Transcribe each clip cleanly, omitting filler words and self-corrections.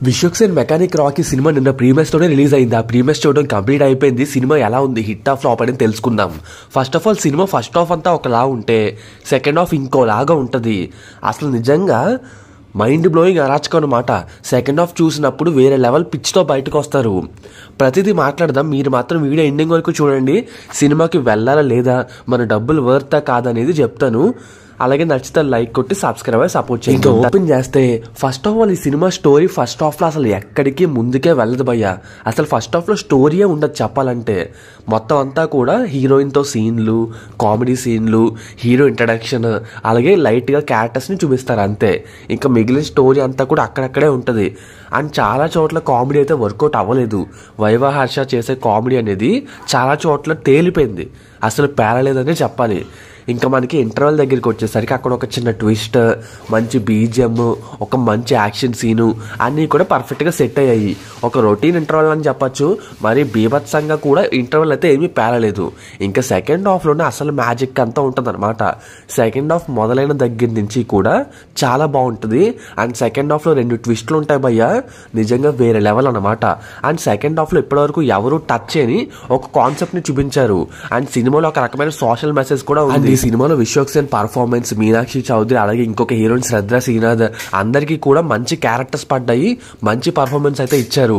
Vishwak Sen mechanic Rocky cinema నిన్న premieres తోనే release అయింది. ఆ ప్రీమియర్స్ చూడడం కంప్లీట్ అయిపోయింది. సినిమా ఎలా ఉంది, హిట్ ఆఫ్ ఫ్లాప్ అని తెలుసుకుందాం. First of all cinema first half అంతా ఒకలా ఉంటే సెకండ్ హాఫ్ ఇంకోలాగా ఉంటుంది. అసలు నిజంగా మైండ్ బ్లోయింగ్ అరాచకం అనమాట. సెకండ్ హాఫ్ చూసినప్పుడు వేరే లెవెల్ పిచ్తో బయటకు వస్తారు. ప్రతిదీ మాట్లాడదాం, మీరు మాత్రం వీడియో ఎండింగ్ వరకు చూడండి. సినిమాకి వెళ్ళాలా లేదా, మన డబ్బులు వర్తా కాదనేది చెప్తాను. అలాగే నచ్చితే లైక్ కొట్టి సబ్స్క్రైబ్ అయ్యి సపోర్ట్ చేయండి. ఇంకా ఓపెన్ చేస్తే ఫస్ట్ ఆఫ్ ఆల్ ఈ సినిమా స్టోరీ ఫస్ట్ హాఫ్ లో అసలు ఎక్కడికి ముందుకే వెళ్ళదు భయ్య. అసలు ఫస్ట్ హాఫ్ లో స్టోరీయే ఉండదు చెప్పాలంటే. మొత్తం అంతా కూడా హీరోయిన్ తో సీన్లు, కామెడీ సీన్లు, హీరో ఇంట్రడక్షన్, అలాగే లైట్ గా క్యారెక్టర్స్ ని చూపిస్తారు అంతే. ఇంకా మిగిలిన స్టోరీ అంతా కూడా అక్కడక్కడే ఉంటది. అండ్ చాలా చోట్ల కామెడీ అయితే వర్కౌట్ అవ్వలేదు. వైవా హర్ష చేసే కామెడీ అనేది చాలా చోట్ల తేలిపోయింది, అసలు పేరలేదనే చెప్పాలి. ఇంకా మనకి ఇంటర్వెల్ దగ్గరికి వచ్చేసరికి అక్కడ ఒక చిన్న ట్విస్ట్, మంచి బీజిఎం, ఒక మంచి యాక్షన్ సీను అన్నీ కూడా పర్ఫెక్ట్గా సెట్ అయ్యాయి. ఒక రొటీన్ ఇంటర్వెల్ అని చెప్పచ్చు, మరి బీభత్సంగా కూడా ఇంటర్వెల్ అయితే ఏమీ పేరలేదు. ఇంకా సెకండ్ హాఫ్లోనే అసలు మ్యాజిక్ అంతా ఉంటుంది అనమాట. సెకండ్ హాఫ్ మొదలైన దగ్గర నుంచి కూడా చాలా బాగుంటుంది. అండ్ సెకండ్ హాఫ్లో 2 ట్విస్టులు ఉంటాయి భయ్య, నిజంగా వేరే లెవెల్ అనమాట. అండ్ సెకండ్ హాఫ్లో ఇప్పటివరకు ఎవరు టచ్ చేయని ఒక కాన్సెప్ట్ని చూపించారు. అండ్ సినిమాలో ఒక రకమైన సోషల్ మెసేజ్ కూడా ఉంది. ఈ సినిమాలో విశ్వక్ సేన్ పర్ఫార్మెన్స్, మీనాక్షి చౌదరి, అలాగే ఇంకొక హీరోయిన్ శ్రద్ధ శ్రీనాథ్ అందరికీ కూడా మంచి క్యారెక్టర్స్ పడ్డాయి. మంచి పర్ఫార్మెన్స్ అయితే ఇచ్చారు.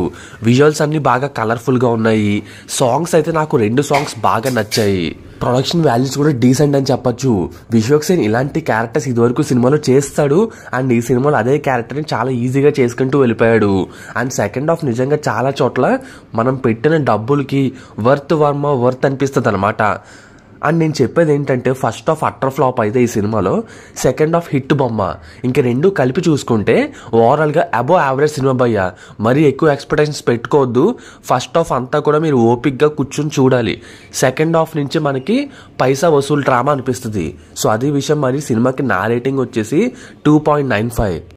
విజువల్స్ అన్ని బాగా కలర్ఫుల్ గా ఉన్నాయి. సాంగ్స్ అయితే నాకు 2 సాంగ్స్ బాగా నచ్చాయి. ప్రొడక్షన్ వాల్యూస్ కూడా డీసెంట్ అని చెప్పొచ్చు. విశ్వక్ సేన్ ఇలాంటి క్యారెక్టర్స్ ఇదివరకు సినిమాలో చేస్తాడు. అండ్ ఈ సినిమాలో అదే క్యారెక్టర్ని చాలా ఈజీగా చేసుకుంటూ వెళ్ళిపోయాడు. అండ్ సెకండ్ హాఫ్ నిజంగా చాలా చోట్ల మనం పెట్టిన డబ్బులకి వర్త్ అనిపిస్తుంది అనమాట. అండ్ నేను చెప్పేది ఏంటంటే ఫస్ట్ హాఫ్ అట్టర్ ఫ్లాప్ అయితే ఈ సినిమాలో, సెకండ్ హాఫ్ హిట్ బొమ్మ. ఇంకా 2 కలిపి చూసుకుంటే ఓవరాల్గా అబోవ్ యావరేజ్ సినిమా భయ్య. మరీ ఎక్కువ ఎక్స్పెక్టేషన్స్ పెట్టుకోవద్దు. ఫస్ట్ హాఫ్ అంతా కూడా మీరు ఓపిక్గా కూర్చుని చూడాలి. సెకండ్ హాఫ్ నుంచి మనకి పైసా వసూలు డ్రామా అనిపిస్తుంది. సో అది విషయం. మరి సినిమాకి నా రేటింగ్ వచ్చేసి 2.95.